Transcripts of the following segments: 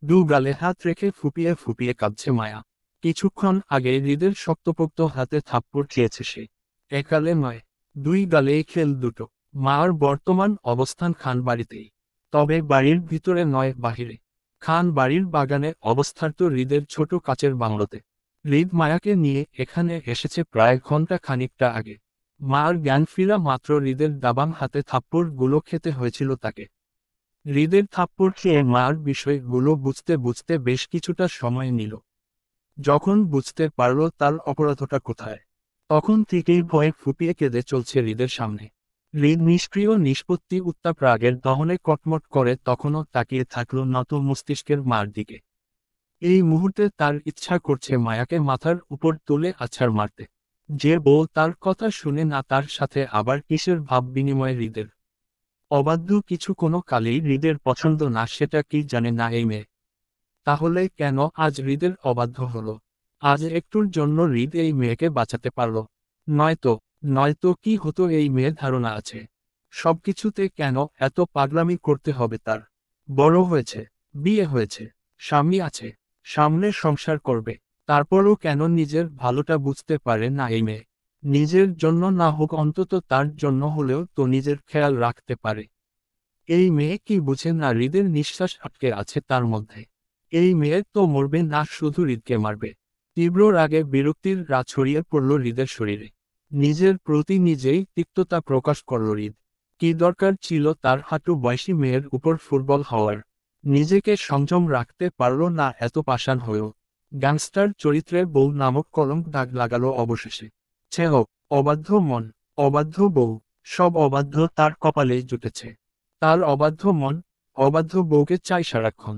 দু গালে হাত রেখে ফুপিয়ে ফুপিয়ে কাঁদছে মায়া। কিছুক্ষণ আগে হৃদের শক্তপোক্ত হাতে থাপ্পড় খেয়েছে সে। একালে নয়, দুই গালেই খেল দুটো। মার বর্তমান অবস্থান খান বাড়িতেই, তবে বাড়ির ভিতরে নয় বাহিরে। খান বাড়ির বাগানে অবস্থার্ত হৃদের ছোট কাচের বাংলোতে। হৃদ মায়াকে নিয়ে এখানে এসেছে প্রায় ঘন্টা খানিকটা আগে। মার জ্ঞান ফিরা মাত্র হৃদের দাবাং হাতে থাপ্পড় গুলো খেতে হয়েছিল তাকে। হৃদের থাপ্পড় খেয়ে মার বিষয়গুলো বুঝতে বুঝতে বেশ কিছুটা সময় নিল। যখন বুঝতে পারল তার অপরাধটা কোথায়, তখন থেকেই ভয়ে ফুপিয়ে কেঁদে চলছে হৃদের সামনে। হৃদ নিষ্ক্রিয় নিষ্পত্তি উত্তাপ রাগের দহনে কটমট করে তখনও তাকিয়ে থাকল নত মস্তিষ্কের মার দিকে। এই মুহূর্তে তার ইচ্ছা করছে মায়াকে মাথার উপর তুলে আছাড় মারতে। যে বউ তার কথা শুনে না, তার সাথে আবার কিসের ভাব বিনিময় হৃদের। অবাধ্য কিছু কোনো কালেই হৃদের পছন্দ না, সেটা কি জানে না এই মেয়ে? তাহলে কেন আজ হৃদের অবাধ্য হলো? আজ একটুর জন্য হৃদ এই মেয়েকে বাঁচাতে পারল? নয়তো নয়তো কি হতো এই মেয়ের ধারণা আছে? সবকিছুতে কেন এত পাগলামি করতে হবে তার? বড় হয়েছে, বিয়ে হয়েছে, স্বামী আছে, সামনে সংসার করবে, তারপরও কেন নিজের ভালোটা বুঝতে পারে না এই মেয়ে? নিজের জন্য না হোক অন্তত তার জন্য হলেও তো নিজের খেয়াল রাখতে পারে। এই মেয়ে কি বুঝে না হৃদের নিঃশ্বাস আটকে আছে তার মধ্যে? এই মেয়ে তো মরবে না, শুধু হৃদকে মারবে। তীব্র রাগে বিরক্তির রাত ছড়িয়ে পড়ল হৃদের শরীরে। নিজের প্রতি নিজেই তিক্ততা প্রকাশ করল হৃদ। কি দরকার ছিল তার হাঁটু বয়সী মেয়ের উপর ফুটবল হওয়ার? নিজেকে সংযম রাখতে পারল না এত পাষাণ হয়েও। গ্যাংস্টার চরিত্রের বউ নামক কলঙ্ক দাগ লাগালো অবশেষে। ছে হোক, অবাধ্য মন, অবাধ্য বউ, সব অবাধ্য তার কপালে জুটেছে। তার অবাধ্য মন, অবাধ্য বউকে চাই সারাক্ষণ।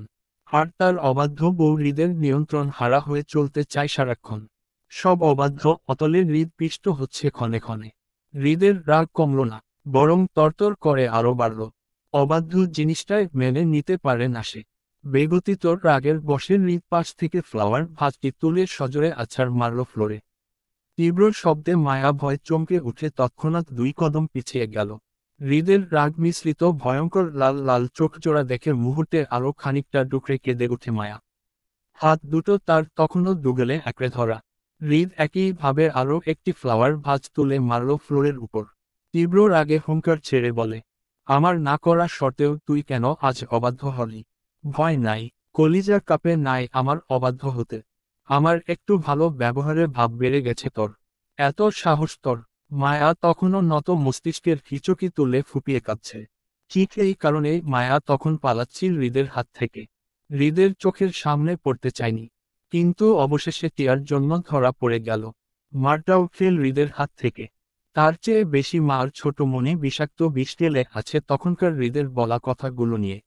আর তার অবাধ্য বউ হৃদের নিয়ন্ত্রণ হারা হয়ে চলতে চায় সারাক্ষণ। সব অবাধ্য অতলের হৃদ পিষ্ট হচ্ছে ক্ষণে ক্ষণে। হৃদের রাগ কমল না, বরং তরতর করে আরো বাড়ল। অবাধ্য জিনিসটাই মেনে নিতে পারে না সে। বেগতিত রাগের বশে হৃদ পাশ থেকে ফ্লাওয়ার ভাতটি তুলে সজোরে আছাড় মারল ফ্লোরে। তীব্র শব্দে মায়া ভয় চমকে উঠে তৎক্ষণাৎ দুই কদম পিছিয়ে গেল। হৃদের রাগ মিশ্রিত ভয়ঙ্কর লাল লাল চোখ জোড়া দেখে মুহূর্তে আরো খানিকটা ডুকরে কেঁদে উঠে মায়া। হাত দুটো তার তখনও দুগলে আঁকড়ে ধরা। হৃদ একইভাবে আরো একটি ফ্লাওয়ার ভাজ তুলে মারল ফ্লোরের উপর। তীব্র রাগে হুঙ্কার ছেড়ে বলে, আমার না করা সত্ত্বেও তুই কেন আজ অবাধ্য হলি? ভয় নাই, কলিজা কাপে নাই আমার অবাধ্য হতে? আমার একটু ভালো ব্যবহারের ভাব বেড়ে গেছে তোর? এত সাহস তোর? মায়া তখনও নত মস্তিষ্কের হিচকি তুলে ফুপিয়ে কাঁদছে। ঠিক এই কারণেই মায়া তখন পালাচ্ছিল হৃদের হাত থেকে। হৃদের চোখের সামনে পড়তে চায়নি, কিন্তু অবশেষে টিয়ার জন্য ধরা পড়ে গেল। মারটাও খেল হৃদের হাত থেকে। তার চেয়ে বেশি মার ছোট মনে বিষাক্ত বিষ ঢেলে আছে তখনকার হৃদের বলা কথাগুলো নিয়ে।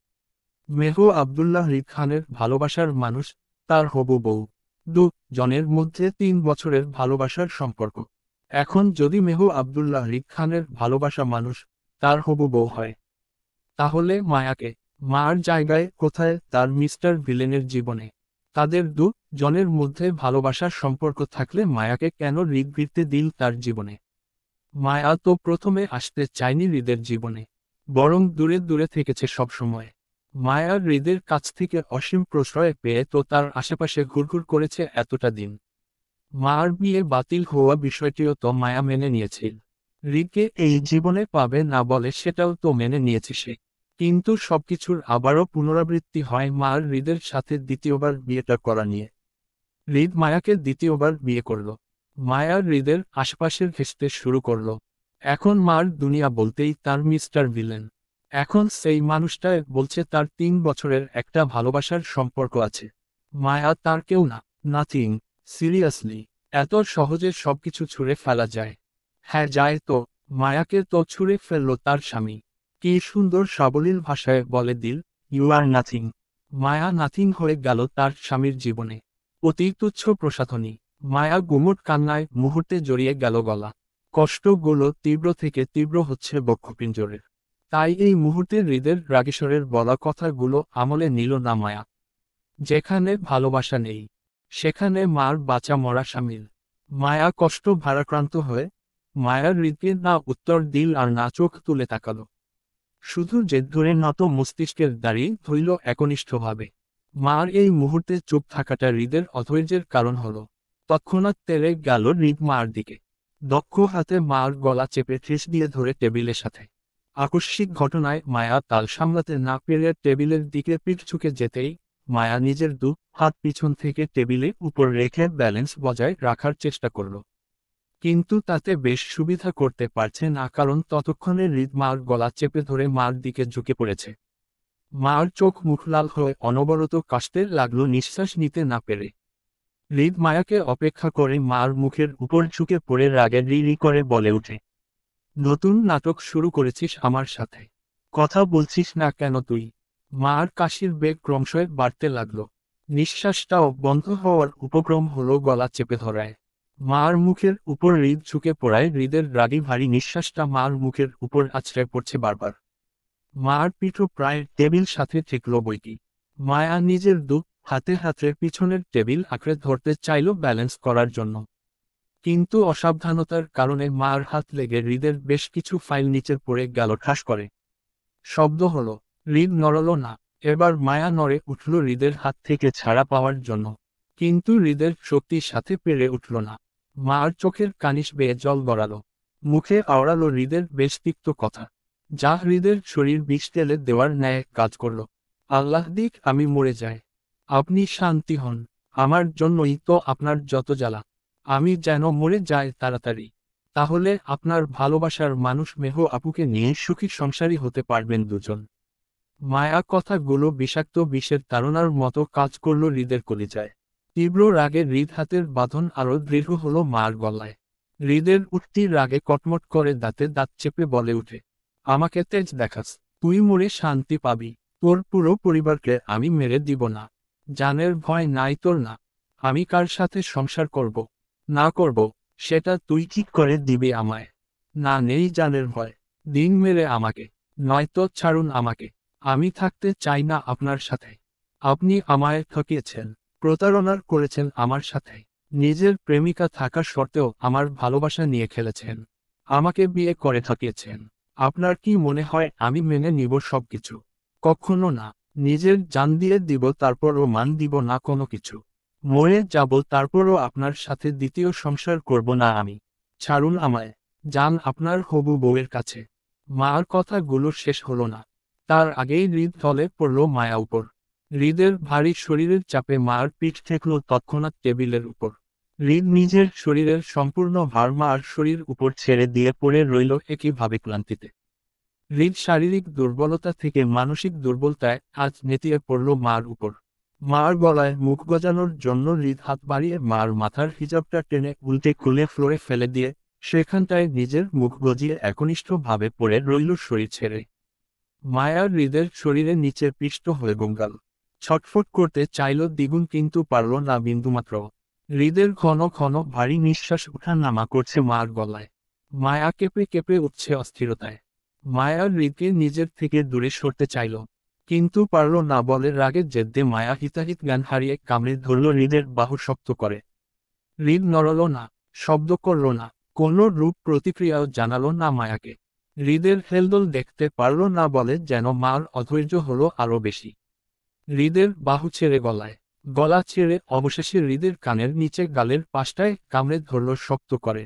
মেহু আবদুল্লাহ হৃদ খানের ভালোবাসার মানুষ, তার হবু বউ। দু জনের মধ্যে 3 বছরের ভালোবাসার সম্পর্ক। এখন যদি মেহু আবদুল্লাহ হৃদ খানের ভালোবাসা মানুষ, তার হবু বউ হয়, তাহলে মায়াকে, মার জায়গায় কোথায় তার মিস্টার ভিলেনের জীবনে? তাদের জনের মধ্যে ভালোবাসার সম্পর্ক থাকলে মায়াকে কেন হৃদ ফিরতে দিল তার জীবনে? মায়া তো প্রথমে আসতে চায়নি হৃদের জীবনে, বরং দূরে দূরে থেকেছে সবসময়। মায়া হৃদের কাছ থেকে অসীম প্রশ্রয় পেয়ে তো তার আশেপাশে ঘুরঘুর করেছে এতটা দিন। মার বিয়ে বাতিল হওয়া বিষয়টিও তো মায়া মেনে নিয়েছিল। হৃদকে এই জীবনে পাবে না বলে সেটাও তো মেনে নিয়েছে সে। কিন্তু সবকিছুর আবারও পুনরাবৃত্তি হয় মার হৃদের সাথে দ্বিতীয়বার বিয়েটা করা নিয়ে। হৃদ মায়াকে দ্বিতীয়বার বিয়ে করল। মায়া হৃদের আশপাশের ঘেঁষতে শুরু করলো। এখন মার দুনিয়া বলতেই তার মিস্টার ভিলেন। এখন সেই মানুষটা বলছে তার 3 বছরের একটা ভালোবাসার সম্পর্ক আছে। মায়া তার কেউ না, নাথিং। সিরিয়াসলি, এত সহজে সবকিছু ছুঁড়ে ফেলা যায়? হ্যাঁ যায় তো। মায়াকে তো ছুঁড়ে ফেললো তার স্বামী। কি সুন্দর সাবলীল ভাষায় বলে দিল, ইউ আর নাথিং। মায়া নাথিং হয়ে গেল তার স্বামীর জীবনে। অতি তুচ্ছ প্রসাধনী। মায়া গুমুট কান্নায় মুহূর্তে জড়িয়ে গেল গলা। কষ্টগুলো তীব্র থেকে তীব্র হচ্ছে বক্ষপিঞ্জরের। তাই এই মুহূর্তে হৃদের রাগেশ্বরের বলা কথাগুলো আমলে নিল না মায়া। যেখানে ভালোবাসা নেই, সেখানে মার বাঁচা মরা সামিল। মায়া কষ্ট ভারাক্রান্ত হয়ে মায়ার হৃদকে না উত্তর দিল আর না চোখ তুলে তাকালো। শুধু জেদ ধরে নত মস্তিষ্কের দাঁড়িয়ে ধইল একনিষ্ঠভাবে। মার এই মুহূর্তে চুপ থাকাটা হৃদের অধৈর্যের কারণ হলো। তৎক্ষণাৎ তেড়ে গেল হৃদ মার দিকে। দক্ষ হাতে মার গলা চেপে ঠেস দিয়ে ধরে টেবিলের সাথে। আকস্মিক ঘটনায় মায়া তাল সামলাতে না পেরে টেবিলের দিকে পিঠ ঝুঁকে যেতেই মায়া নিজের দু হাত পিছন থেকে টেবিলের উপর রেখে ব্যালেন্স বজায় রাখার চেষ্টা করল। কিন্তু তাতে বেশ সুবিধা করতে পারছে না, কারণ ততক্ষণে হৃদ মার গলা চেপে ধরে মার দিকে ঝুঁকে পড়েছে। মার চোখ মুখ লাল হয়ে অনবরত কাশতে লাগলো নিঃশ্বাস নিতে না পেরে। হৃদ মায়াকে অপেক্ষা করে মার মুখের উপর ঝুঁকে পড়ে রাগে রি রি করে বলে ওঠে, নতুন নাটক শুরু করেছিস আমার সাথে? কথা বলছিস না কেন তুই? মার কাশির বেগ ক্রমশই বাড়তে লাগলো। নিঃশ্বাসটাও বন্ধ হওয়ার উপক্রম হলো গলা চেপে ধরায়। মার মুখের উপর হৃদ ঝুঁকে পড়ায় হৃদের রাগী ভারী নিঃশ্বাসটা মার মুখের উপর আছড়ে পড়ছে বারবার। মার পিঠও প্রায় টেবিল সাথে ঠেকল বইকি। মায়া নিজের দু হাতে হাতে পিছনের টেবিল আঁকড়ে ধরতে চাইল ব্যালেন্স করার জন্য। কিন্তু অসাবধানতার কারণে মার হাত লেগে হৃদের বেশ কিছু ফাইল নিচে পড়ে গেল ঠাস করে। শব্দ হলো। হৃদ নড়ল না। এবার মায়া নড়ে উঠল হৃদের হাত থেকে ছাড়া পাওয়ার জন্য। কিন্তু হৃদের শক্তির সাথে পেরে উঠল না। মার চোখের কানিশ বেয়ে জল গড়ালো। মুখে আওড়ালো হৃদের বেশ তিক্ত কথা, যা হৃদের শরীর বিষ তেলে দেওয়ার ন্যায় কাজ করল। আল্লাহ দিক আমি মরে যাই, আপনি শান্তি হন। আমার জন্যই তো আপনার যত জ্বালা। আমি যেন মরে যাই তাড়াতাড়ি। তাহলে আপনার ভালোবাসার মানুষ মেহ আপুকে নিয়ে সুখী সংসারী হতে পারবেন দুজন। মায়া কথাগুলো বিষাক্ত বিষের তাড়নার মতো কাজ করল হৃদের কলিজায়। তীব্র রাগে হৃদ হাতের বাঁধন আরো দৃঢ় হলো মার গলায়। হৃদের উঠতি রাগে কটমট করে দাঁতে দাঁত চেপে বলে উঠে, আমাকে তেজ দেখাস? তুই মরে শান্তি পাবি। তোর পুরো পরিবারকে আমি মেরে দিব না। জানের ভয় নাই তোর না? আমি কার সাথে সংসার করব না করব সেটা তুই ঠিক করে দিবি আমায়। না নেই জানের ভয়, দিন মেরে আমাকে, নয়তো ছাড়ুন আমাকে। আমি থাকতে চাই না আপনার সাথে। আপনি আমায় ঠকিয়েছেন, প্রতারণা করেছেন আমার সাথে। নিজের প্রেমিকা থাকা সত্ত্বেও আমার ভালোবাসা নিয়ে খেলেছেন। আমাকে বিয়ে করে ঠকিয়েছেন। আপনার কি মনে হয় আমি মেনে নিব সবকিছু? কখনো না। নিজের জান দিয়ে দিব, তারপরও মান দিব না কোনো কিছু। মরে যাব, তারপরও আপনার সাথে দ্বিতীয় সংসার করব না আমি। ছাড়ুন আমায়, যান আপনার হবু বউয়ের কাছে। মার কথাগুলো শেষ হলো না, তার আগেই হৃদ ঢলে পড়ল মায়া উপর। হৃদের ভারী শরীরের চাপে মার পিঠ ঠেকল তৎক্ষণাৎ টেবিলের উপর। হৃদ নিজের শরীরের সম্পূর্ণ ভার মার শরীর উপর ছেড়ে দিয়ে পড়ে রইল একইভাবে ক্লান্তিতে। হৃদ শারীরিক দুর্বলতা থেকে মানসিক দুর্বলতায় আজ নেতিয়ে পড়ল মার উপর। মার গলায় মুখ গজানোর জন্য হৃদ হাত বাড়িয়ে মার মাথার হিজাবটা টেনে উল্টে খুলে ফ্লোরে ফেলে দিয়ে সেখানটায় নিজের মুখ গজিয়ে একনিষ্ঠভাবে পড়ে রইল শরীর ছেড়ে। মায়া হৃদের শরীরে নিচে পিষ্ট হয়ে গঙ্গাল। ছটফট করতে চাইল দ্বিগুণ, কিন্তু পারল না বিন্দুমাত্র। হৃদের ঘন ঘন ভারী নিঃশ্বাস উঠা নামা করছে মার গলায়। মায়া কেঁপে কেঁপে উঠছে অস্থিরতায়। মায়া হৃদকে নিজের থেকে দূরে সরতে চাইল, কিন্তু পারল না। বলে রাগে জেদ্দে মায়া হিতাহিত জ্ঞান হারিয়ে কামড়ে ধরল হৃদের বাহু শক্ত করে। হৃদ নড়ল না, শব্দ করল না, কোনো রূপ প্রতিক্রিয়াও জানালো না মায়াকে। হৃদের হেলদোল দেখতে পারল না বলে যেন মার অধৈর্য হলো আরো বেশি। হৃদের বাহু ছেড়ে গলা ছেড়ে অবশেষে হৃদের কানের নিচে গালের পাশটায় কামড়ে ধরল শক্ত করে।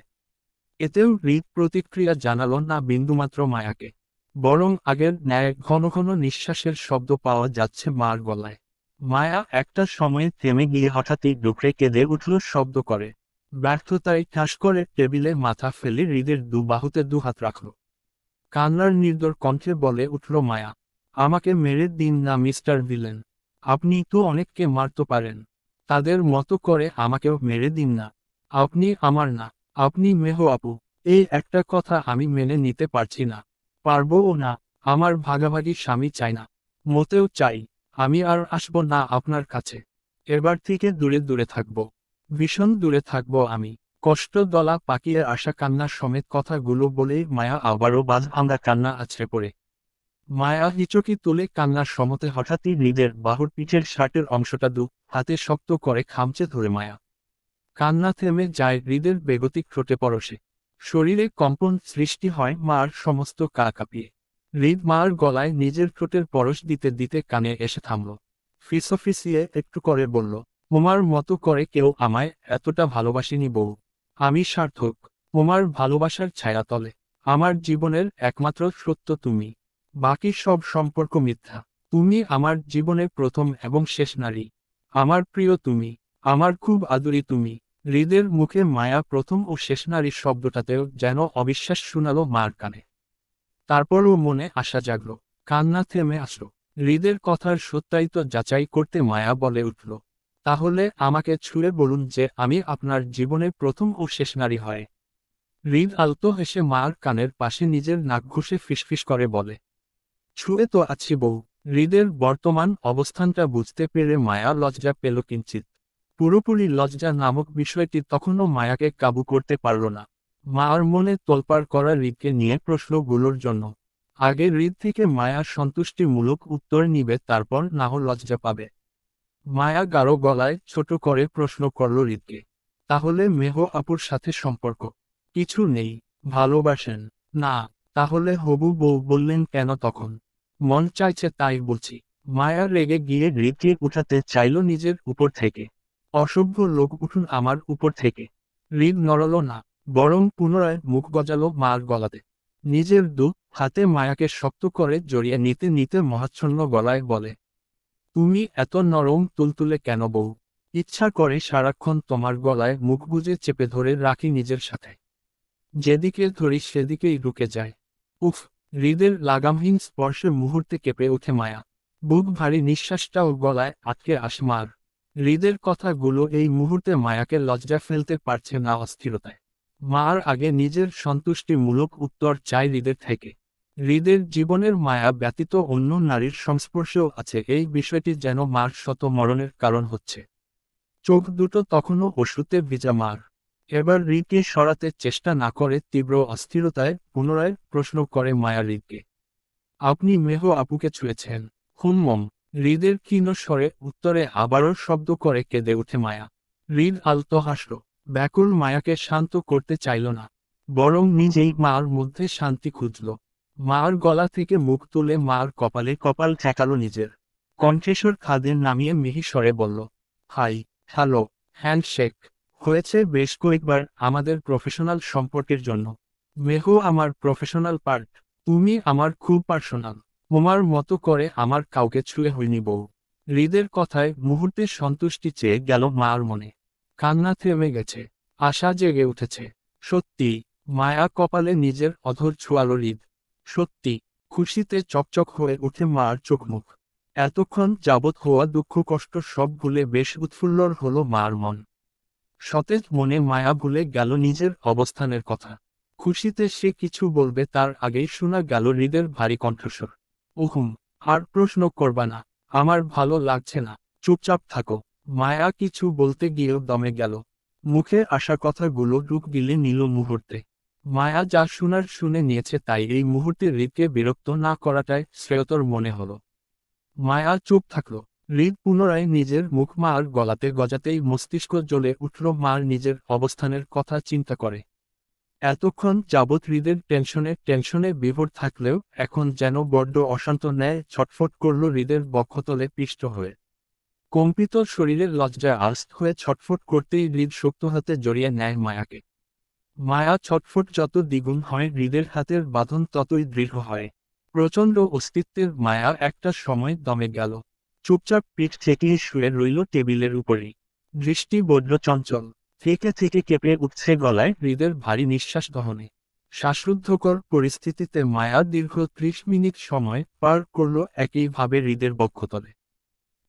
এতেও হৃদ প্রতিক্রিয়া জানালো না বিন্দুমাত্র মায়াকে, বরং আগের ন্যায় ঘন ঘন নিঃশ্বাসের শব্দ পাওয়া যাচ্ছে মার গলায়। মায়া একটা সময়ে থেমে গিয়ে হঠাৎই ডুকরে কেঁদে উঠল শব্দ করে। ব্যর্থতায় ঠাস করে টেবিলে মাথা ফেলে হৃদের দু বাহুতে দুহাত রাখল। কান্নার নির্দর কণ্ঠে বলে উঠল মায়া, আমাকে মেরে দিন না মিস্টার ভিলেন। আপনি তো অনেককে মারতে পারেন, তাদের মতো করে আমাকেও মেরে দিন না। আপনি আমার না, আপনি মেহ আপু। এই একটা কথা আমি মেনে নিতে পারছি না, পারবও না। আমার ভাগাভাগি স্বামী চাই না, মোটেও চাই। আমি আর আসব না আপনার কাছে। এবার থেকে দূরে দূরে থাকব, ভীষণ দূরে থাকব আমি। কষ্ট দলা পাকিয়ে আসা কান্না সমেত কথাগুলো বলেই মায়া আবারও বাঁধ ভাঙা কান্না আছড়ে পড়ে। মায়া হিচকি তুলে কান্নার সমতে হঠাৎই হৃদের বাহুর পিঠের শার্টের অংশটা দু হাতে শক্ত করে খামচে ধরে মায়া। কান্না থেমে যায় হৃদের বেগতিক ঠোঁটে পরশে। শরীরে কম্পন সৃষ্টি হয় মার সমস্ত গা কাঁপিয়ে। হৃদ মার গলায় নিজের ঠোঁটের পরশ দিতে দিতে কানে এসে থামল। ফিসফিসিয়ে একটু করে বলল, তোমার মতো করে কেউ আমায় এতটা ভালোবাসেনি বউ। আমি সার্থক। তোমার ভালোবাসার ছায়াতলে আমার জীবনের একমাত্র সত্য তুমি। বাকি সব সম্পর্ক মিথ্যা। তুমি আমার জীবনের প্রথম এবং শেষ নারী। আমার প্রিয় তুমি। আমার খুব আদুরি তুমি। হৃদের মুখে মায়া প্রথম ও শেষ নারীর শব্দটাতেও যেন অবিশ্বাস শোনালো মার কানে। তারপরও মনে আশা জাগল, কান্না থেমে আসলো। হৃদের কথার সত্যায়িত যাচাই করতে মায়া বলে উঠল, তাহলে আমাকে ছুঁড়ে বলুন যে আমি আপনার জীবনের প্রথম ও শেষ নারী হয়। হৃদ আলতো হেসে মার কানের পাশে নিজের নাক ঘষে ফিসফিস করে বলে, ছুঁয়ে তো আছি বউ। হৃদের বর্তমান অবস্থানটা বুঝতে পেরে মায়া লজ্জা পেল কিঞ্চিত। পুরোপুরি লজ্জা নামক বিষয়টি তখনও মায়াকে কাবু করতে পারল না। মার মনে তোলপাড় করা হৃদকে নিয়ে প্রশ্নগুলোর জন্য। আগে হৃদ থেকে মায়া সন্তুষ্টিমূলক উত্তর নিবে, তারপর না হয় লজ্জা পাবে। মায়া গাঢ় গলায় ছোট করে প্রশ্ন করল হৃদকে, তাহলে মেহ আপুর সাথে সম্পর্ক কিছু নেই? ভালোবাসেন? না। তাহলে হবু বউ বললেন কেন তখন? মন চাইছে তাই বলছি। মায়া রেগে গিয়ে হৃদকে উঠাতে চাইল নিজের উপর থেকে। অসভ্য লোক, উঠুন আমার উপর থেকে। হৃদ নড়ল না, বরং পুনরায় মুখ গজালো মার গলাতে। নিজের দু হাতে মায়াকে শক্ত করে জড়িয়ে নিতে নিতে মহাচ্ছন্ন গলায় বলে, তুমি এত নরম তুলতুলে কেন বউ? ইচ্ছা করে সারাক্ষণ তোমার গলায় মুখ গুজে চেপে ধরে রাখি নিজের সাথে। যেদিকে ধরি সেদিকেই ঢুকে যায়। উফ! হৃদের লাগামহীন স্পর্শে মুহূর্তে কেঁপে ওঠে মায়া। বুক ভারী, নিঃশ্বাসটাও গলায় আটকে আসে মার। হৃদের কথাগুলো এই মুহূর্তে মায়াকে লজ্জা ফেলতে পারছে না, অস্থিরতায়। মার আগে নিজের সন্তুষ্টিমূলক উত্তর চাই হৃদের থেকে। হৃদের জীবনের মায়া ব্যতীত অন্য নারীর সংস্পর্শেও আছে, এই বিষয়টি যেন মার শত মরণের কারণ হচ্ছে। চোখ দুটো তখনও অশ্রুতে ভিজা মার। এবার হৃদকে সরাতে চেষ্টা না করে তীব্র অস্থিরতায় পুনরায় প্রশ্ন করে মায়া হৃদকে, আপনি মেহ আপুকে ছুঁয়েছেন? হুমম। হৃদের ক্ষীণ স্বরে উত্তরে আবারও শব্দ করে কেঁদে উঠে মায়া। হৃদ আলতো হাসল। ব্যাকুল মায়াকে শান্ত করতে চাইল না, বরং নিজেই মার মধ্যে শান্তি খুঁজল। মার গলা থেকে মুখ তুলে মার কপালে কপাল ঠেকালো নিজের। কণ্ঠেশ্বর খাদের নামিয়ে মিহি স্বরে বলল, হাই, হ্যালো, হ্যান্ডশেক হয়েছে বেশ কয়েকবার আমাদের প্রফেশনাল সম্পর্কের জন্য। মেহ আমার প্রফেশনাল পার্ট, তুমি আমার খুব পার্সোনাল। তোমার মতো করে আমার কাউকে ছুঁয়ে হয়নি বউ। হৃদের কথায় মুহূর্তে সন্তুষ্টি চেয়ে গেল মার মনে। কান্না থেমে গেছে, আশা জেগে উঠেছে। সত্যি। মায়া কপালে নিজের অধর ছোঁয়ালো হৃদ। সত্যি। খুশিতে চকচক হয়ে উঠে মার চোখমুখ। এতক্ষণ যাবৎ হওয়া দুঃখ কষ্ট সব ভুলে বেশ উৎফুল্লর হলো মার মন। সতেজ মনে মায়া ভুলে গেল নিজের অবস্থানের কথা। খুশিতে সে কিছু বলবে তার আগেই শোনা গেল হৃদের ভারী কণ্ঠস্বর, উহুম, আর প্রশ্ন করবা না। আমার ভালো লাগছে না, চুপচাপ থাকো। মায়া কিছু বলতে গিয়েও দমে গেল। মুখে আসা কথাগুলো ডুব গিলে নিল মুহূর্তে। মায়া যা শোনার শুনে নিয়েছে, তাই এই মুহূর্তে হৃদকে বিরক্ত না করাটাই শ্রেয়তর মনে হলো। মায়া চুপ থাকল। হৃদ পুনরায় নিজের মুখ মার গলাতে গজাতেই মস্তিষ্ক জ্বলে উঠল। মার নিজের অবস্থানের কথা চিন্তা করে। এতক্ষণ যাবৎ হৃদের টেনশনে বিভোর থাকলেও এখন যেন বড্ড অশান্ত ন্যায় ছটফট করল হৃদের বক্ষতলে পিষ্ট হয়ে। কম্পিত শরীরের লজ্জায় আস্ত হয়ে ছটফট করতেই হৃদ শক্ত হাতে জড়িয়ে নেয় মায়াকে। মায়া ছটফট যত দ্বিগুণ হয়, হৃদের হাতের বাঁধন ততই দৃঢ় হয়। প্রচণ্ড অস্তিত্বের মায়া একটা সময় দমে গেল। চুপচাপ পিঠ ঠেকিয়ে শুয়ে রইল টেবিলের উপরেই। দৃষ্টি বড্ড চঞ্চল। থেকে থেকে কেঁপে উঠছে গলায় হৃদের ভারী নিঃশ্বাস দহনে। শ্বাসরুদ্ধকর পরিস্থিতিতে মায়া দীর্ঘ 30 মিনিট সময় পার করল একইভাবে হৃদের বক্ষতলে।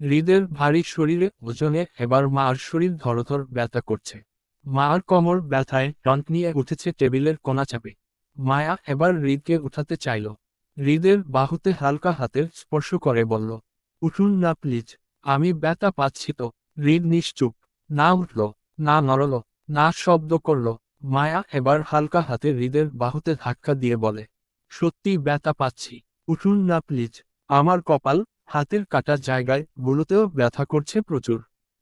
হৃদের ভারী শরীরে ওজনে এবার মার শরীর ধরধর ব্যথা করছে। মার কোমর ব্যথায় টন্ট নিয়ে উঠেছে টেবিলের কোণা চাপে। মায়া এবার হৃদকে উঠাতে চাইল। হৃদের বাহুতে হালকা হাতের স্পর্শ করে বলল, উঠুন না প্লিজ, আমি ব্যথা পাচ্ছি তো। হৃদ নিশ্চুপ। না উঠল, না নড়ল, না শব্দ করল। মায়া এবার হালকা হাতে হৃদের বাহুতে ধাক্কা দিয়ে বলে, সত্যি ব্যথা পাচ্ছি, উঠুন না প্লিজ। আমার কপাল, হাতের কাটা জায়গায় গুলোতেও ব্যথা করছে প্রচুর।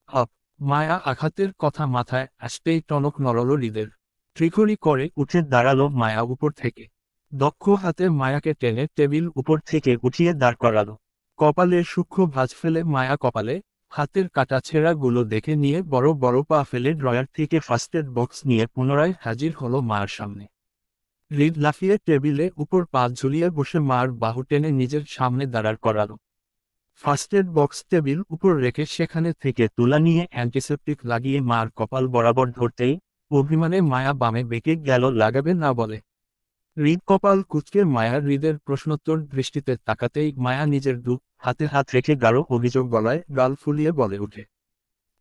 আপ! মায়া আঘাতের কথা মাথায় আসতেই টনক নড়ল হৃদের। ট্রিকরি করে উঠে দাঁড়ালো মায়া উপর থেকে। দক্ষ হাতে মায়াকে টেনে টেবিল উপর থেকে উঠিয়ে দাঁড় করালো। কপালে সূক্ষ্ম ভাঁজ ফেলে মায়া কপালে, হাতের কাটা ছেঁড়াগুলো দেখে নিয়ে বড় বড় পা ফেলে ড্রয়ার থেকে ফার্স্ট এড বক্স নিয়ে পুনরায় হাজির হলো মার সামনে। হৃদ লাফিয়ে টেবিলে উপর পা ঝুলিয়ে বসে মার বাহু টেনে নিজের সামনে দাঁড়ার করালো। ফার্স্ট এড বক্স টেবিল উপর রেখে সেখানে থেকে তুলা নিয়ে অ্যান্টিসেপটিক লাগিয়ে মার কপাল বরাবর ধরতেই অভিমানে মায়া বামে বেঁকে গেল, লাগাবে না বলে। হৃদ কপাল কুঁচকে মায়ার হৃদের প্রশ্নোত্তর দৃষ্টিতে তাকাতেই মায়া নিজের হাতে হাত রেখে গাঢ় অভিযোগ গলায় গাল ফুলিয়ে বলে উঠে,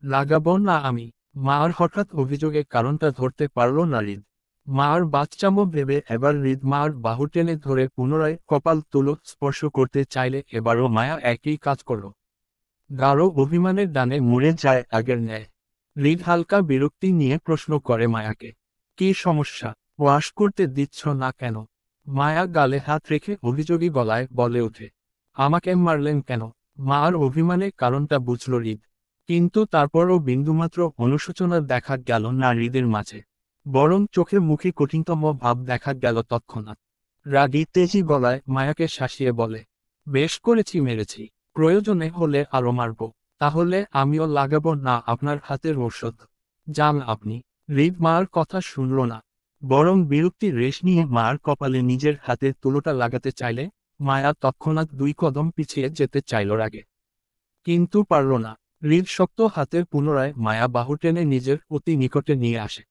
লাগাবো না আমি। মার হঠাৎ অভিযোগে কারণটা ধরতে পারল না হৃদ। মার বাচ্চামো ভেবে এবার হৃদ মার বাহু টেনে ধরে পুনরায় কপাল তুলো স্পর্শ করতে চাইলে এবারও মায়া একই কাজ করল। গাঢ় অভিমানের ডানে মুড়ে যায় আগের ন্যায়। হৃদ হালকা বিরক্তি নিয়ে প্রশ্ন করে মায়াকে, কি সমস্যা, ওয়াশ করতে দিচ্ছ না কেন? মায়া গালে হাত রেখে অভিযোগী গলায় বলে ওঠে, আমাকে মারলেন কেন? মার অভিমানে কারণটা বুঝল হৃদ, কিন্তু তারপরও বিন্দুমাত্র অনুশোচনা দেখা গেল না হৃদের মাঝে, বরং চোখে মুখে কঠিনতম ভাব দেখা গেল তৎক্ষণাৎ। রাগী তেজি গলায় মায়াকে শাসিয়ে বলে, বেশ করেছি, মেরেছি, প্রয়োজনে হলে আরো মারব, তাহলে আমিও লাগাবো না আপনার হাতের ঔষধ, যান আপনি। হৃদ মার কথা শুনল না, বরং বিরক্তি রেশ নিয়ে মার কপালে নিজের হাতের তুলোটা লাগাতে চাইলে মায়া তৎক্ষণাৎ 2 কদম পিছিয়ে যেতে চাইল রাগে, কিন্তু পারল না। হৃদ শক্ত হাতের পুনরায় মায়া বাহু টেনে নিজের অতি নিকটে নিয়ে আসে।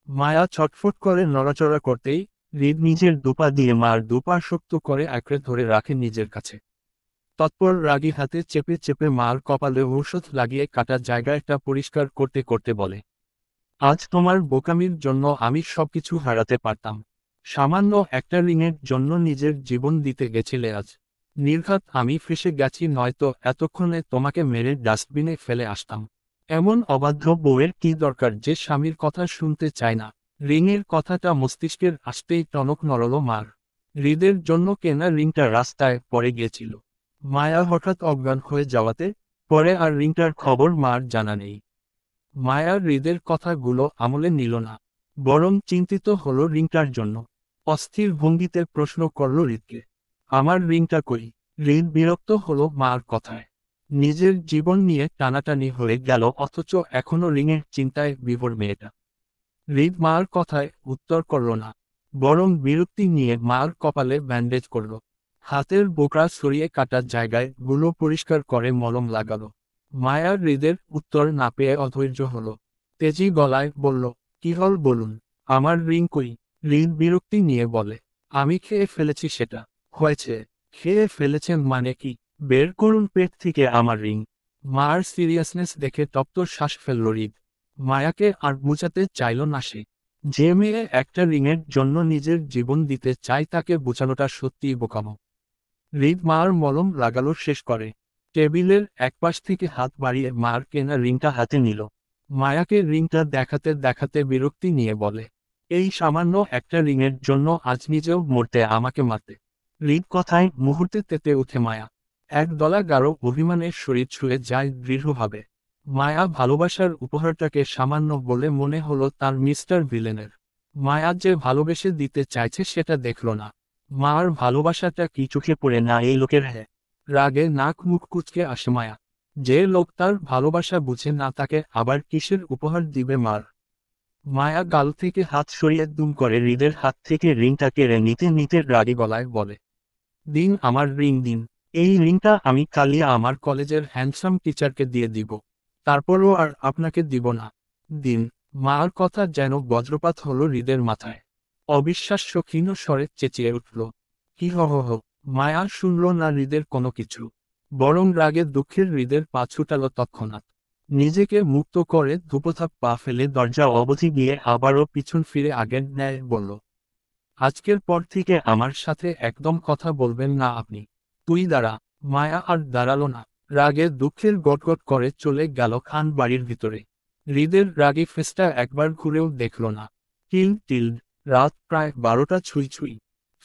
মায়া ছটফট করে নড়াচড়া করতেই হৃদ নিজের দুপা দিয়ে মার দুপা শক্ত করে আঁকড়ে ধরে রাখে নিজের কাছে। তৎপর রাগী হাতে চেপে চেপে মার কপালে ঔষধ লাগিয়ে কাটা জায়গাটা পরিষ্কার করতে করতে বলে, আজ তোমার বোকামির জন্য আমি সবকিছু হারাতে পারতাম, সামান্য একটা রিংয়ের জন্য নিজের জীবন দিতে গেছিলে আজ। নির্ঘাত আমি ফেঁসে গেছি, নয়তো এতক্ষণে তোমাকে মেরে ডাস্টবিনে ফেলে আসতাম। এমন অবাধ্য বউয়ের কি দরকার যে স্বামীর কথা শুনতে চায় না? রিংয়ের কথাটা মস্তিষ্কের আসতেই টনক নড়ল মার। হৃদের জন্য কেনা রিংটা রাস্তায় পড়ে গিয়েছিল। মায়া হঠাৎ অজ্ঞান হয়ে যাওয়াতে পরে আর রিংটার খবর মার জানা নেই। মায়া হৃদের কথাগুলো আমলে নিল না, বরং চিন্তিত হলো রিংটার জন্য। অস্থির ভঙ্গিতে প্রশ্ন করল হৃদকে, আমার রিংটা কই? হৃদ বিরক্ত হলো মার কথায়। নিজের জীবন নিয়ে টানাটানি হয়ে গেল, অথচ এখনো রিংয়ের চিন্তায় বিভোর মেয়েটা। হৃদ মার কথায় উত্তর করল না, বরং বিরক্তি নিয়ে মার কপালে ব্যান্ডেজ করল। হাতের বোকরা সরিয়ে কাটার জায়গায় গুলো পরিষ্কার করে মলম লাগালো। মায়া হৃদের উত্তর না পেয়ে অধৈর্য হলো, তেজি গলায় বলল, কি হল বলুন, আমার রিং কই? হৃদ বিরক্তি নিয়ে বলে, আমি খেয়ে ফেলেছি সেটা। হয়েছে, খেয়ে ফেলেছেন মানে কি? বের করুন পেট থেকে আমার রিং। মার সিরিয়াসনেস দেখে তপ্ত শ্বাস ফেলল হৃদ। মায়াকে আর বুঝাতে চাইল না সে। যে মেয়ে একটা রিংয়ের জন্য নিজের জীবন দিতে চায় তাকে বোঝানোটা সত্যিই বোকামো। হৃদ মার মলম লাগালো শেষ করে টেবিলের একপাশ থেকে হাত বাড়িয়ে মার কেনা রিংটা হাতে নিল। মায়াকে রিংটা দেখাতে দেখাতে বিরক্তি নিয়ে বলে, এই সামান্য একটা রিংয়ের জন্য আজ নিজেও মরতে আমাকে মারতে? হৃদ কথায় মুহূর্তে তেতে উঠে মায়া। একদলা গাঢ় অভিমানের শরীর ছুঁয়ে যায় দৃঢ়ভাবে। মায়া ভালোবাসার উপহারটাকে সামান্য বলে মনে হলো তার মিস্টার ভিলেনের। মায়া যে ভালোবেসে দিতে চাইছে সেটা দেখল না। মার ভালোবাসাটা কি চোখে পড়ে না এই লোকের? হ্যাঁ, রাগে নাক মুখ কুঁচকে আসে মায়া। যে লোক তার ভালোবাসা বুঝে না তাকে আবার কিসের উপহার দিবে মার? মায়া গাল থেকে হাত সরিয়ে দুম করে হৃদের হাত থেকে রিংটা কেড়ে নিতে নিতে রাগী গলায় বলে, দিন আমার রিং দিন। এই রিংটা আমি কালিয়া আমার কলেজের হ্যান্ডসাম টিচারকে দিয়ে দিব, তারপরও আর আপনাকে দিব না। দিন। মার কথা যেন বজ্রপাত হলো হৃদের মাথায়। অবিশ্বাস্য ক্ষীণ স্বরে চেঁচিয়ে উঠল, কি হ হ হ। মায়া শুনল না হৃদের কোনো কিছু, বরং রাগে দুঃখের হৃদের পা ছুটাল তৎক্ষণাৎ। নিজেকে মুক্ত করে ধূপধাপ পা ফেলে দরজা অবধি গিয়ে আবারও পিছন ফিরে আগের ন্যায় বলল, আজকের পর থেকে আমার সাথে একদম কথা বলবেন না আপনি। তুই দাঁড়া। মায়া আর দাঁড়ালো না, রাগে দুঃখের গটগট করে চলে গেল খান বাড়ির ভিতরে। হৃদের রাগী ফেসটা একবার ঘুরেও দেখল না। Till till. রাত প্রায় 12টা ছুঁই ছুঁই।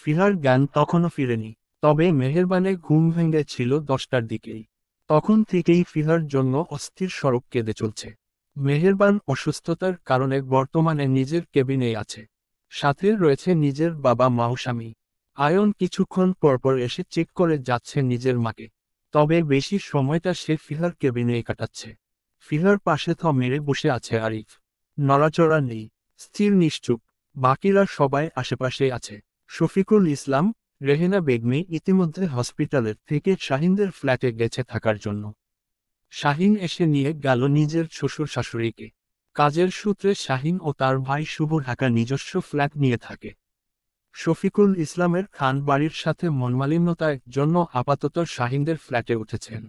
ফিহার জ্ঞান তখনও ফিরেনি, তবে মেহেরবানে ঘুম ভেঙে ছিল 10টার দিকেই। তখন থেকেই ফিহার জন্য অস্থির স্বরূপ কেঁদে চলছে। মেহেরবান অসুস্থতার কারণে বর্তমানে নিজের কেবিনেই আছে। সাথে রয়েছে নিজের বাবা মাও স্বামী। আয়ন কিছুক্ষণ পরপর এসে চেক করে যাচ্ছে নিজের মাকে। তবে বেশি সময়টা সে ফিহার কেবিনে কাটাচ্ছে। ফিহার পাশে মেরে বসে আছে আরিফ। নড়াচড়া নেই, স্থির নিশ্চুপ। বাকিরা সবাই আশেপাশে আছে। শফিকুল ইসলাম, রেহেনা বেগমি ইতিমধ্যে হসপিটালের থেকে শাহিনদের ফ্ল্যাটে গেছে থাকার জন্য। শাহিন এসে নিয়ে গেল নিজের শ্বশুর শাশুড়িকে। কাজের সূত্রে শাহিন ও তার ভাই শুভ ঢাকা নিজস্ব ফ্ল্যাট নিয়ে থাকে। শফিকুল ইসলামের খান বাড়ির সাথে মনমালিন্যতার জন্য আপাতত শাহিনদের ফ্ল্যাটে উঠেছেন।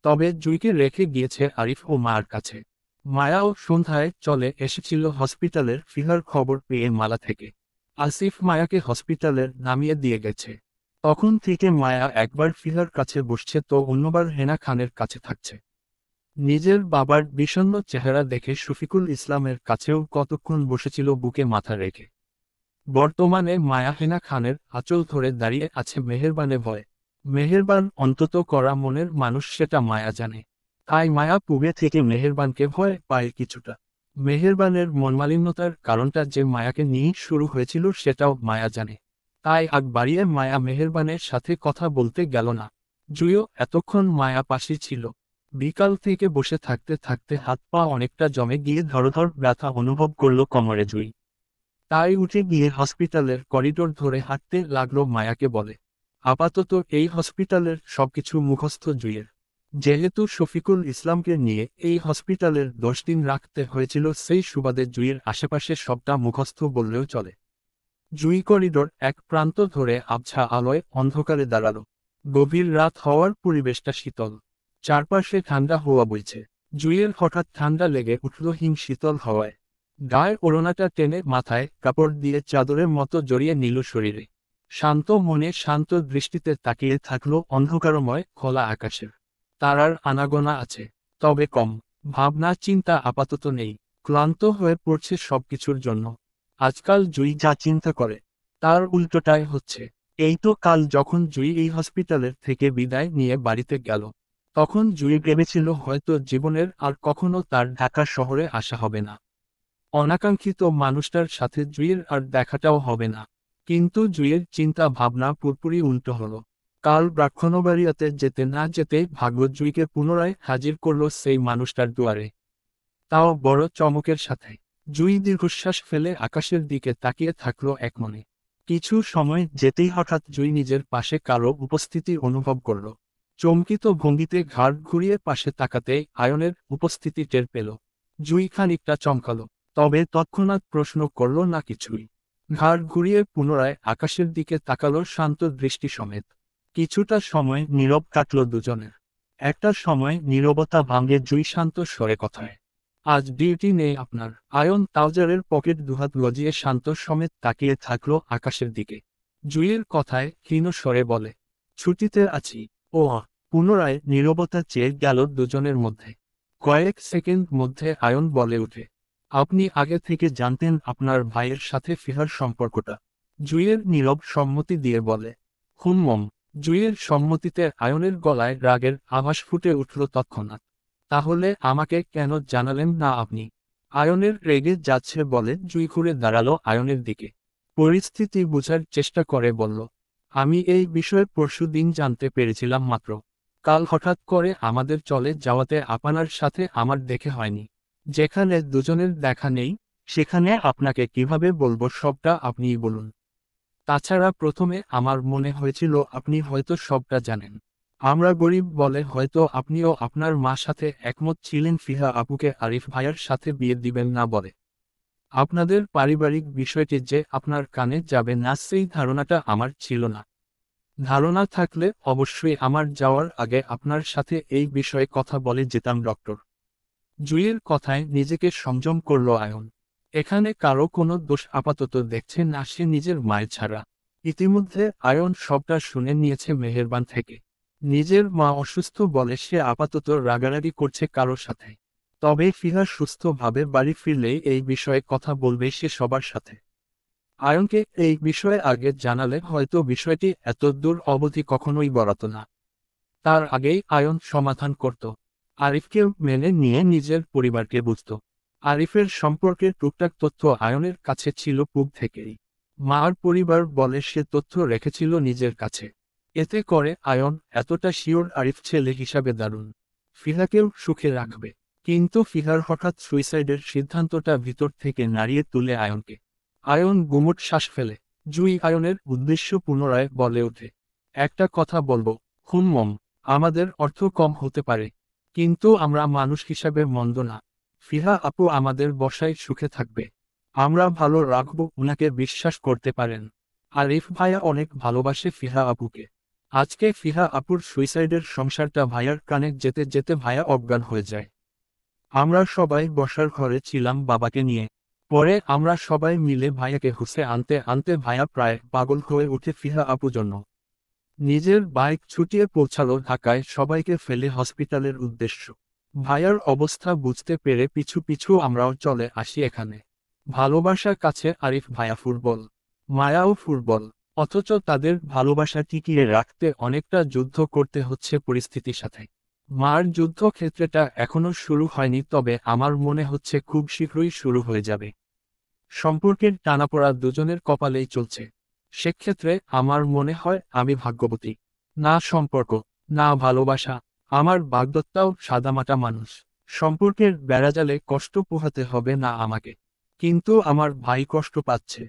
তবে জুইকে রেখে গিয়েছে আরিফ ও মার কাছে। মায়াও সন্ধ্যায় চলে এসেছিল হসপিটালের ফিহার খবর পেয়ে মালা থেকে। আসিফ মায়াকে হসপিটালের নামিয়ে দিয়ে গেছে। তখন থেকে মায়া একবার ফিহার কাছে বসছে তো অন্যবার হেনা খানের কাছে থাকছে। নিজের বাবার বিষণ্ণ চেহারা দেখে শফিকুল ইসলামের কাছেও কতক্ষণ বসেছিল বুকে মাথা রেখে। বর্তমানে মায়া হেনা খানের আঁচল ধরে দাঁড়িয়ে আছে মেহেরবানে ভয়ে। মেহেরবান অন্তত করা মনের মানুষ সেটা মায়া জানে। তাই মায়া পূবে থেকে মেহেরবানকে ভয় পায় কিছুটা। মেহেরবানের মনমালিন্যতার কারণটা যে মায়াকে নিয়ে শুরু হয়েছিল সেটাও মায়া জানে। তাই আগ বাড়িয়ে মায়া মেহেরবানের সাথে কথা বলতে গেল না। জুইও এতক্ষণ মায়া পাশে ছিল। বিকাল থেকে বসে থাকতে থাকতে হাত পা অনেকটা জমে গিয়ে ধরধর ব্যথা অনুভব করল কোমরে জুই। তাই উঠে গিয়ে হসপিটালের করিডোর ধরে হাঁটতে লাগলো মায়াকে বলে, আপাতত এই হসপিটালের সবকিছু মুখস্থ জুইয়ের। যেহেতু শফিকুল ইসলামকে নিয়ে এই হসপিটালের 10 দিন রাখতে হয়েছিল সেই সুবাদে জুইয়ের আশেপাশে সবটা মুখস্থ বললেও চলে। জুই করিডোর এক প্রান্ত ধরে আবছা আলোয় অন্ধকারে দাঁড়ালো। গভীর রাত হওয়ার পরিবেশটা শীতল। চারপাশে ঠান্ডা হাওয়া বইছে। জুইয়ের হঠাৎ ঠান্ডা লেগে উঠল হিম শীতল হাওয়ায়। গায়ের ওড়নাটা টেনে মাথায় কাপড় দিয়ে চাদরের মতো জড়িয়ে নিল শরীরে। শান্ত মনে শান্ত দৃষ্টিতে তাকিয়ে থাকলো অন্ধকারময় খোলা আকাশের। তারার আনাগোনা আছে, তবে কম। ভাবনা চিন্তা আপাতত নেই। ক্লান্ত হয়ে পড়ছে সবকিছুর জন্য। আজকাল জুই যা চিন্তা করে তার উল্টোটাই হচ্ছে। এই তো কাল যখন জুই এই হসপিটালের থেকে বিদায় নিয়ে বাড়িতে গেল, তখন জুই ভেবেছিল হয়তো জীবনের আর কখনো তার ঢাকা শহরে আসা হবে না। অনাকাঙ্ক্ষিত মানুষটার সাথে জুইয়ের আর দেখাটাও হবে না। কিন্তু জুইয়ের চিন্তা ভাবনা পুরোপুরি উল্টো হলো। কাল ব্রাহ্মণবাড়িয়াতে যেতে না যেতেই ভাগ্য জুইকে পুনরায় হাজির করলো সেই মানুষটার দুয়ারে। তাও বড় চমকের সাথে। জুই দীর্ঘশ্বাস ফেলে আকাশের দিকে তাকিয়ে থাকলো একমনে। কিছু সময় যেতেই হঠাৎ জুই নিজের পাশে কারো উপস্থিতি অনুভব করল। চমকিত ভঙ্গিতে ঘাড় ঘুরিয়ে পাশে তাকাতেই আয়নের উপস্থিতি টের পেল। জুই খানিকটা চমকালো, তবে তৎক্ষণাৎ প্রশ্ন করল না কিছুই। ঘাড় ঘুরিয়ে পুনরায় আকাশের দিকে তাকালো শান্ত দৃষ্টি সমেত। কিছুটা সময় নীরব কাটল দুজনের। একটা সময় নীরবতা ভাঙে জুই শান্ত স্বরে কথায়, আজ ডিউটি নেই আপনার? আয়ন ট্রাউজারের পকেট দুহাত গজিয়ে শান্ত সমেত তাকিয়ে থাকলো আকাশের দিকে। জুইয়ের কথায় ক্ষীণ স্বরে বলে, ছুটিতে আছি। ও পুনরায় নীরবতা চেয়ে গেল দুজনের মধ্যে। কয়েক সেকেন্ড মধ্যে আয়ন বলে উঠে, আপনি আগে থেকে জানতেন আপনার ভাইয়ের সাথে ফিহার সম্পর্কটা? জুইয়ের নীরব সম্মতি দিয়ে বলে, হুম। জুইয়ের সম্মতিতে আয়নের গলায় রাগের আভাস ফুটে উঠল তৎক্ষণাৎ। তাহলে আমাকে কেন জানালেন না আপনি? আয়নের রেগে যাচ্ছে বলে জুই ঘুরে দাঁড়ালো আয়নের দিকে। পরিস্থিতি বোঝার চেষ্টা করে বলল, আমি এই বিষয়ে পরশুদিন জানতে পেরেছিলাম মাত্র। কাল হঠাৎ করে আমাদের চলে যাওয়াতে আপনার সাথে আমার দেখে হয়নি। যেখানে দুজনের দেখা নেই সেখানে আপনাকে কিভাবে বলবো সবটা আপনিই বলুন। তাছাড়া প্রথমে আমার মনে হয়েছিল আপনি হয়তো সবটা জানেন। আমরা গরিব বলে হয়তো আপনিও আপনার মার সাথে একমত ছিলেন ফিহা আপুকে আরিফ ভাইয়ার সাথে বিয়ে দিবেন না বলে। আপনাদের পারিবারিক বিষয়টি যে আপনার কানে যাবে না সেই ধারণাটা আমার ছিল না। ধারণা থাকলে অবশ্যই আমার যাওয়ার আগে আপনার সাথে এই বিষয়ে কথা বলে যেতাম ডক্টর। জুইয়ের কথায় নিজেকে সংযম করল আয়ন। এখানে কারো কোনো দোষ আপাতত দেখছে না সে নিজের মায়ের ছাড়া। ইতিমধ্যে আয়ন সবটা শুনে নিয়েছে মেহেরবান থেকে। নিজের মা অসুস্থ বলে সে আপাতত রাগারাগি করছে কারোর সাথে। তবে ফিহা সুস্থভাবে বাড়ি ফিরলেই এই বিষয়ে কথা বলবে সে সবার সাথে। আয়নকে এই বিষয়ে আগে জানালে হয়তো বিষয়টি এত দূর অবধি কখনোই বাড়াতো না। তার আগেই আয়ন সমাধান করত। আরিফকেও মেনে নিয়ে নিজের পরিবারকে বুঝত। আরিফের সম্পর্কে টুকটাক তথ্য আয়নের কাছে ছিল পূর্ব থেকেই। মার পরিবার বলে সে তথ্য রেখেছিল নিজের কাছে। এতে করে আয়ন এতটা শিওর আরিফ ছেলে হিসাবে দারুণ, ফিহাকেও সুখে রাখবে। কিন্তু ফিহার হঠাৎ সুইসাইডের সিদ্ধান্তটা ভিতর থেকে নাড়িয়ে তুলে আয়নকে। আয়ন গুমুট শ্বাস ফেলে। জুই আয়নের উদ্দেশ্য পুনরায় বলে ওঠে, একটা কথা বলবো, হুম, আমাদের অর্থ কম হতে পারে, কিন্তু আমরা মানুষ হিসাবে মন্দ না। ফিহা আপু আমাদের বসায় সুখে থাকবে, আমরা ভালো রাখবো, উনাকে বিশ্বাস করতে পারেন। আরিফ ভাইয়া অনেক ভালোবাসে ফিহা আপুকে। আজকে ফিহা আপুর সুইসাইডের সংসারটা ভাইয়ার কানে যেতে যেতে ভাইয়া অজ্ঞান হয়ে যায়। আমরা সবাই বসার ঘরে ছিলাম বাবাকে নিয়ে। পরে আমরা সবাই মিলে ভাইয়াকে হুঁসে আনতে আনতে ভাইয়া প্রায় পাগল হয়ে উঠে ফিহা আপু জন্য নিজের বাইক ছুটিয়ে পৌঁছালো ঢাকায় সবাইকে ফেলে হসপিটালের উদ্দেশ্য। ভাইয়ার অবস্থা বুঝতে পেরে পিছু পিছু আমরাও চলে আসি এখানে। ভালোবাসার কাছে আরিফ ভাইয়া ফুটবল, মায়াও ফুটবল, অথচ তাদের ভালোবাসা টিকিয়ে রাখতে অনেকটা যুদ্ধ করতে হচ্ছে পরিস্থিতির সাথে। মার যুদ্ধক্ষেত্রটা এখনো শুরু হয়নি, তবে আমার মনে হচ্ছে খুব শীঘ্রই শুরু হয়ে যাবে। সম্পর্কের টানাপোড়া দুজনের কপালেই চলছে। সেক্ষেত্রে আমার মনে হয় আমি ভাগ্যবতী। না সম্পর্ক, না ভালোবাসা, আমার বাগদত্তাও সাদামাটা মানুষ। সম্পর্কের বেড়াজালে কষ্ট পোহাতে হবে না আমাকে। কিন্তু আমার ভাই কষ্ট পাচ্ছে,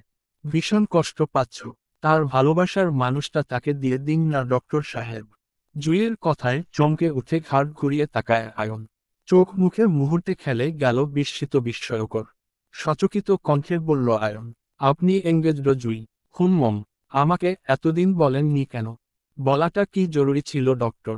ভীষণ কষ্ট পাচ্ছ। তার ভালোবাসার মানুষটা তাকে দিয়ে দিন না ডক্টর সাহেব। জুইয়ের কথায় চমকে উঠে ঘাড় ঘুরিয়ে তাকায় আয়ন। চোখ মুখে মুহূর্তে খেলে গেল বিস্মিত বিস্ময়কর। সচকিত কণ্ঠে বলল আয়ন, আপনি এঙ্গেজড জুই? হুম, আমাকে এতদিন বলেননি কেন? বলাটা কি জরুরি ছিল ডক্টর?